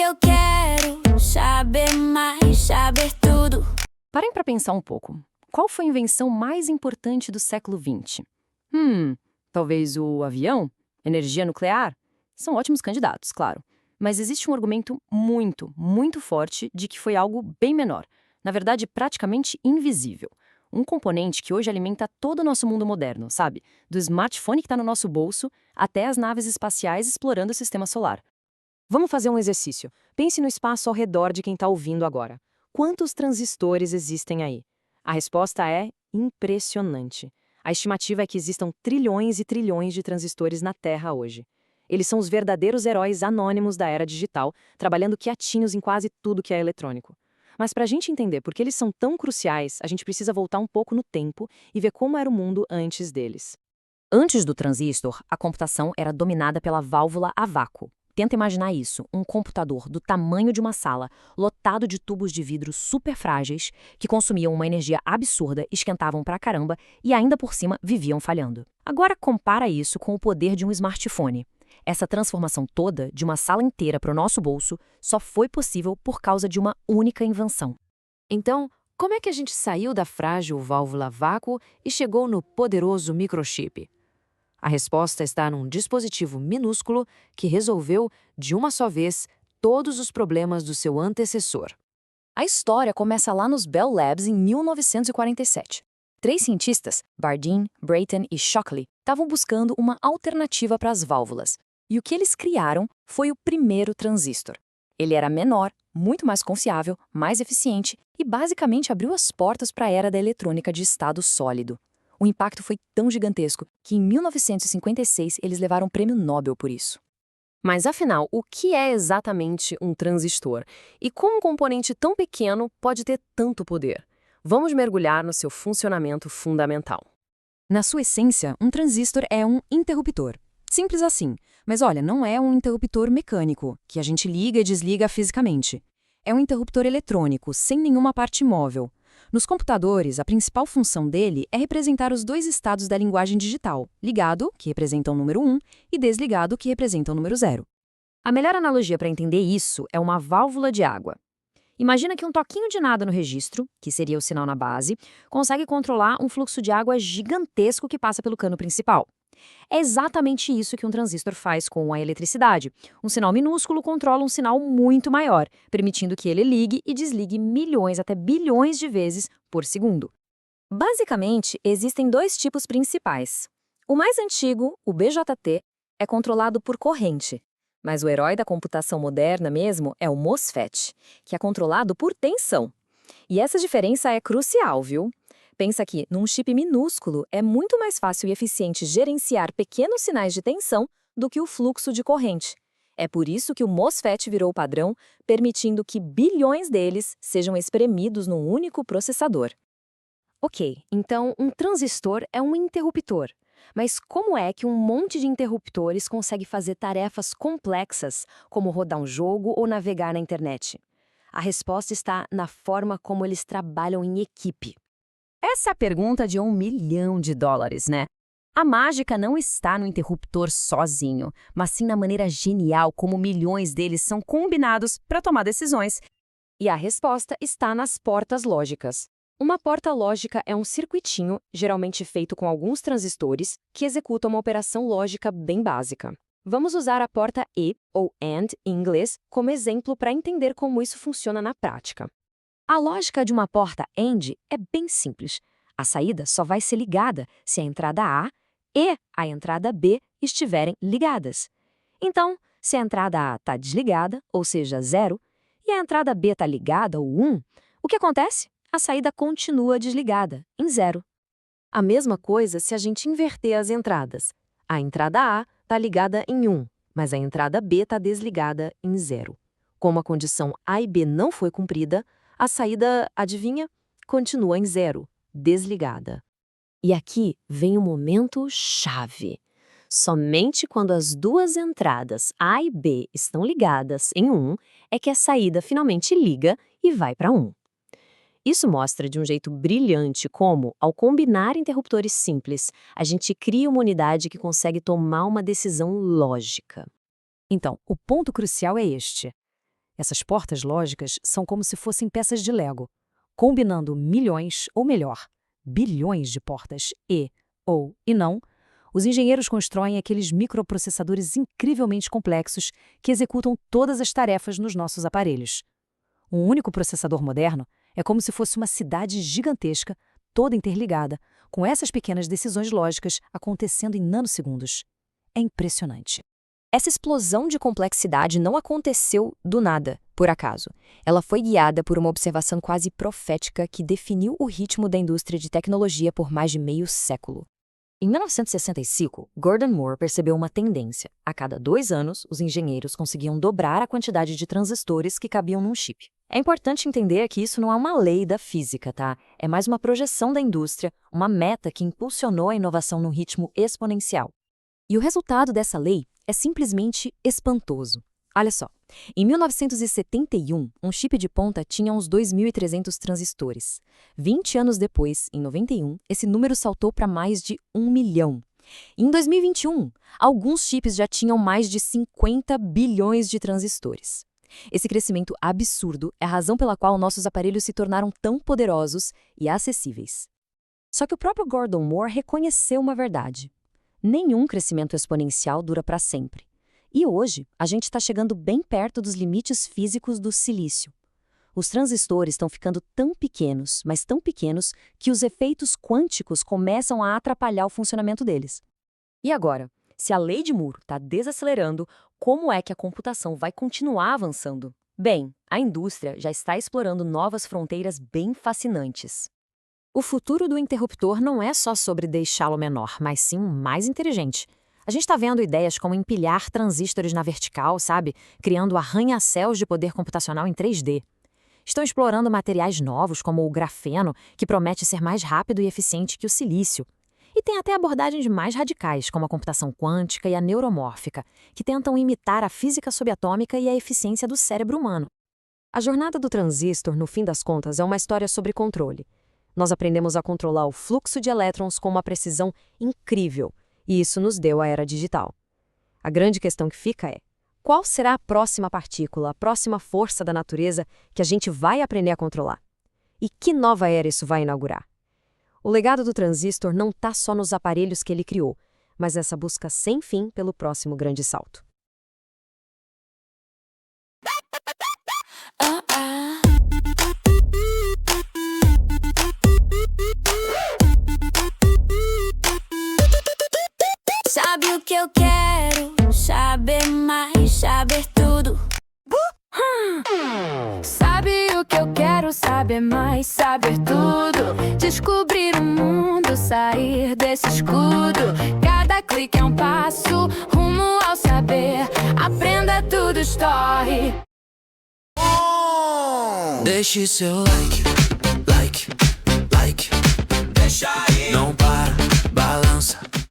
eu quero saber mais, saber tudo. Parem para pensar um pouco. Qual foi a invenção mais importante do século XX? Talvez o avião? Energia nuclear? São ótimos candidatos, claro. Mas existe um argumento muito, muito forte de que foi algo bem menor. Na verdade, praticamente invisível. Um componente que hoje alimenta todo o nosso mundo moderno, sabe? Do smartphone que está no nosso bolso até as naves espaciais explorando o sistema solar. Vamos fazer um exercício. Pense no espaço ao redor de quem está ouvindo agora. Quantos transistores existem aí? A resposta é impressionante. A estimativa é que existam trilhões e trilhões de transistores na Terra hoje. Eles são os verdadeiros heróis anônimos da era digital, trabalhando quietinhos em quase tudo que é eletrônico. Mas para a gente entender por que eles são tão cruciais, a gente precisa voltar um pouco no tempo e ver como era o mundo antes deles. Antes do transistor, a computação era dominada pela válvula a vácuo. Tenta imaginar isso, um computador do tamanho de uma sala, lotado de tubos de vidro super frágeis, que consumiam uma energia absurda, esquentavam pra caramba e ainda por cima viviam falhando. Agora compara isso com o poder de um smartphone. Essa transformação toda, de uma sala inteira para o nosso bolso, só foi possível por causa de uma única invenção. Então, como é que a gente saiu da frágil válvula a vácuo e chegou no poderoso microchip? A resposta está num dispositivo minúsculo que resolveu, de uma só vez, todos os problemas do seu antecessor. A história começa lá nos Bell Labs em 1947. 3 cientistas, Bardeen, Brayton e Shockley, estavam buscando uma alternativa para as válvulas. E o que eles criaram foi o primeiro transistor. Ele era menor, muito mais confiável, mais eficiente e basicamente abriu as portas para a era da eletrônica de estado sólido. O impacto foi tão gigantesco que em 1956 eles levaram o prêmio Nobel por isso. Mas afinal, o que é exatamente um transistor? E como um componente tão pequeno pode ter tanto poder? Vamos mergulhar no seu funcionamento fundamental. Na sua essência, um transistor é um interruptor. Simples assim. Mas olha, não é um interruptor mecânico, que a gente liga e desliga fisicamente. É um interruptor eletrônico, sem nenhuma parte móvel. Nos computadores, a principal função dele é representar os 2 estados da linguagem digital, ligado, que representa o número 1, e desligado, que representa o número 0. A melhor analogia para entender isso é uma válvula de água. Imagina que um toquinho de nada no registro, que seria o sinal na base, consegue controlar um fluxo de água gigantesco que passa pelo cano principal. É exatamente isso que um transistor faz com a eletricidade. Um sinal minúsculo controla um sinal muito maior, permitindo que ele ligue e desligue milhões até bilhões de vezes por segundo. Basicamente, existem 2 tipos principais. O mais antigo, o BJT, é controlado por corrente. Mas o herói da computação moderna mesmo é o MOSFET, que é controlado por tensão. E essa diferença é crucial, viu? Pensa que, num chip minúsculo, é muito mais fácil e eficiente gerenciar pequenos sinais de tensão do que o fluxo de corrente. É por isso que o MOSFET virou padrão, permitindo que bilhões deles sejam espremidos num único processador. Ok, então um transistor é um interruptor. Mas como é que um monte de interruptores consegue fazer tarefas complexas, como rodar um jogo ou navegar na internet? A resposta está na forma como eles trabalham em equipe. Essa é a pergunta de $1 milhão, né? A mágica não está no interruptor sozinho, mas sim na maneira genial como milhões deles são combinados para tomar decisões. E a resposta está nas portas lógicas. Uma porta lógica é um circuitinho, geralmente feito com alguns transistores, que executa uma operação lógica bem básica. Vamos usar a porta E, ou AND, em inglês, como exemplo para entender como isso funciona na prática. A lógica de uma porta AND é bem simples. A saída só vai ser ligada se a entrada A e a entrada B estiverem ligadas. Então, se a entrada A está desligada, ou seja, 0, e a entrada B está ligada, ou 1, o que acontece? A saída continua desligada, em 0. A mesma coisa se a gente inverter as entradas. A entrada A está ligada em 1, mas a entrada B está desligada em 0. Como a condição A e B não foi cumprida, a saída, adivinha? Continua em 0, desligada. E aqui vem o momento chave. Somente quando as 2 entradas A e B estão ligadas em 1 é que a saída finalmente liga e vai para 1. Isso mostra de um jeito brilhante como, ao combinar interruptores simples, a gente cria uma unidade que consegue tomar uma decisão lógica. Então, o ponto crucial é este. Essas portas lógicas são como se fossem peças de Lego, combinando milhões, ou melhor, bilhões de portas e não, os engenheiros constroem aqueles microprocessadores incrivelmente complexos que executam todas as tarefas nos nossos aparelhos. Um único processador moderno é como se fosse uma cidade gigantesca, toda interligada, com essas pequenas decisões lógicas acontecendo em nanosegundos. É impressionante. Essa explosão de complexidade não aconteceu do nada, por acaso. Ela foi guiada por uma observação quase profética que definiu o ritmo da indústria de tecnologia por mais de meio século. Em 1965, Gordon Moore percebeu uma tendência. A cada 2 anos, os engenheiros conseguiam dobrar a quantidade de transistores que cabiam num chip. É importante entender que isso não é uma lei da física, tá? É mais uma projeção da indústria, uma meta que impulsionou a inovação num ritmo exponencial. E o resultado dessa lei é simplesmente espantoso. Olha só, em 1971, um chip de ponta tinha uns 2.300 transistores. 20 anos depois, em 91, esse número saltou para mais de 1 milhão. Em 2021, alguns chips já tinham mais de 50 bilhões de transistores. Esse crescimento absurdo é a razão pela qual nossos aparelhos se tornaram tão poderosos e acessíveis. Só que o próprio Gordon Moore reconheceu uma verdade. Nenhum crescimento exponencial dura para sempre. E hoje, a gente está chegando bem perto dos limites físicos do silício. Os transistores estão ficando tão pequenos, mas tão pequenos, que os efeitos quânticos começam a atrapalhar o funcionamento deles. E agora, se a lei de Moore está desacelerando, como é que a computação vai continuar avançando? Bem, a indústria já está explorando novas fronteiras bem fascinantes. O futuro do interruptor não é só sobre deixá-lo menor, mas sim mais inteligente. A gente está vendo ideias como empilhar transistores na vertical, sabe? Criando arranha-céus de poder computacional em 3D. Estão explorando materiais novos, como o grafeno, que promete ser mais rápido e eficiente que o silício. E tem até abordagens mais radicais, como a computação quântica e a neuromórfica, que tentam imitar a física subatômica e a eficiência do cérebro humano. A jornada do transistor, no fim das contas, é uma história sobre controle. Nós aprendemos a controlar o fluxo de elétrons com uma precisão incrível, e isso nos deu a era digital. A grande questão que fica é: qual será a próxima partícula, a próxima força da natureza que a gente vai aprender a controlar? E que nova era isso vai inaugurar? O legado do transistor não está só nos aparelhos que ele criou, mas nessa busca sem fim pelo próximo grande salto. Sabe o que eu quero? Saber mais, saber tudo. Sabe o que eu quero? Saber mais, saber tudo. Descobrir o mundo, sair desse escudo. Cada clique é um passo rumo ao saber. Aprenda tudo, story. Deixe seu like,